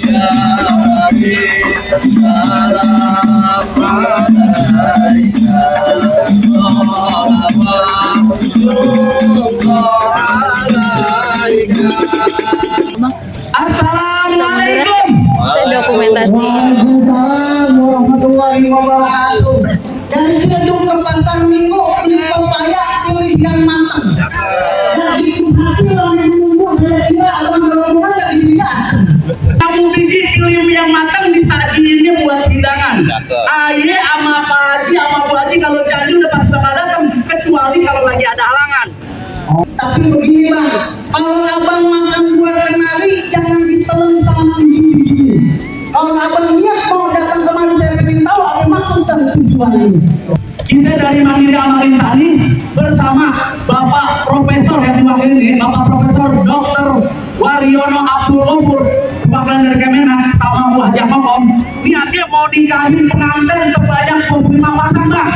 Ya, oke. Assalamualaikum. Saya dokumentasi. Waalaikumsalam warahmatullahi wabarakatuh. Dari Ciledug ke Pasar Minggu, beli pepaya pilih yang matang. Dari hati lagi menunggu, saya kira abang rombongan gak dilihat. Kamu biji keliling yang matang disajiinnya buat hidangan. Aye sama Pak Haji sama Bu Haji kalau janji udah pasti bakal datang, kecuali kalau lagi ada halangan. Tapi begini bang, kalau abang makan buat kenari, jangan ditelan sama begini. Kalau abang niat mau datang kemari, saya pengen tahu apa maksud dan tujuan ini. Kita dari Mandiri Amal Insani bersama Bapak Profesor yang diwakili, Bapak Profesor Dr. Waryono Abdul Umur, perwakilan dari Kemenak sama Bu Haji Om. Niatnya mau nikahin pengantin sebanyak 25 pasang bang.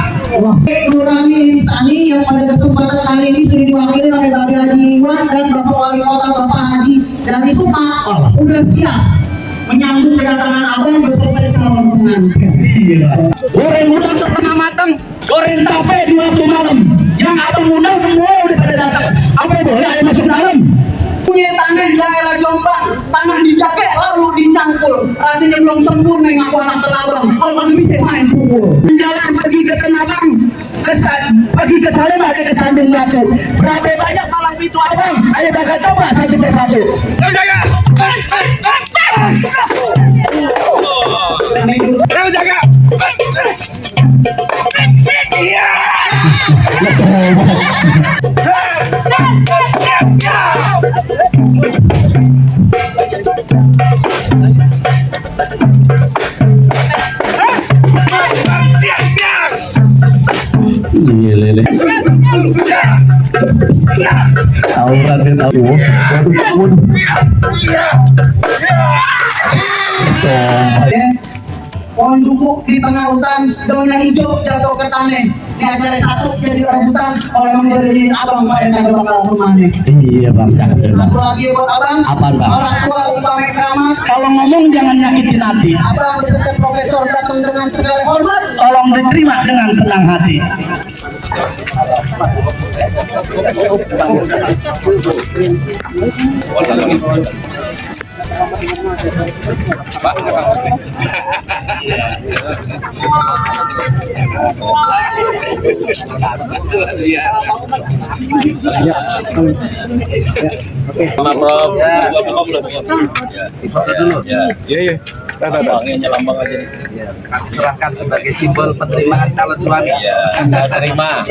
Nurani Insani yang pada kesempatan kali ini sudah diwakili oleh Bapak Haji Iwan dan Bapak Wali Kota Bapak Haji dari Suta udah siap menyambut kedatangan abang beserta calon pengantin. Iya. Goreng udang setengah matang, goreng tape di waktu malam. Yang abang undang semua udah pada datang. Apa boleh ayo masuk dalam? Punya tanah di daerah Jombang, tanah dijakek lalu dicangkul. Rasanya belum sempurna ngaku anak tenabang. Kalau lagi bisa main pukul. Jalan pergi ke Tenabang, pergi ke Salim ada ke Sandung Batu. Berapa banyak malang itu abang? Ayo bakal coba satu persatu. Ayo jaga. Lele. Aurat dia tahu. Pohon duku di tengah hutan, daunnya hijau jatuh ke tanah. Ini acara satu jadi orang hutan, kalau memang jadi abang pada kagak bakal rumahnya. Iya bang, cakep bang. Satu lagi buat abang, Apaan, Bang? orang tua utama keramat. Kalau ngomong jangan nyakitin hati. Abang beserta profesor datang dengan segala hormat. Tolong diterima dengan senang hati. Ya, oke. Sama Prof. Dulu. Iya. Lambangnya lambang aja nih. Kami serahkan sebagai simbol penerimaan calon suami. Anda terima.